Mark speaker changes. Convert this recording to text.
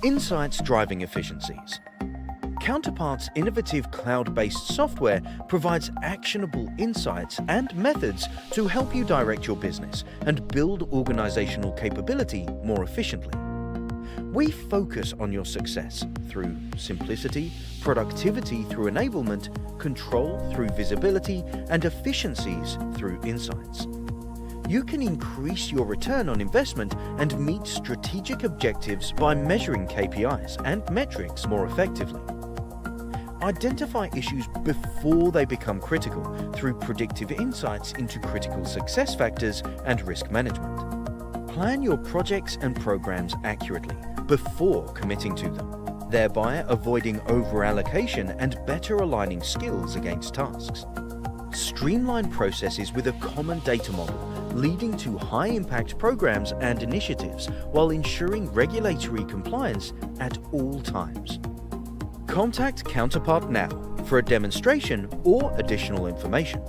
Speaker 1: Insights driving efficiencies. Counterpart's innovative cloud-based software provides actionable insights and methods to help you direct your business and build organizational capability more efficiently. We focus on your success through simplicity, productivity through enablement, control through visibility, and efficiencies through insights. You can increase your return on investment and meet strategic objectives by measuring KPIs and metrics more effectively. Identify issues before they become critical through predictive insights into critical success factors and risk management. Plan your projects and programs accurately before committing to them, thereby avoiding over-allocation and better aligning skills against tasks. Streamline processes with a common data model, leading to high-impact programs and initiatives while ensuring regulatory compliance at all times. Contact Counterpart now for a demonstration or additional information.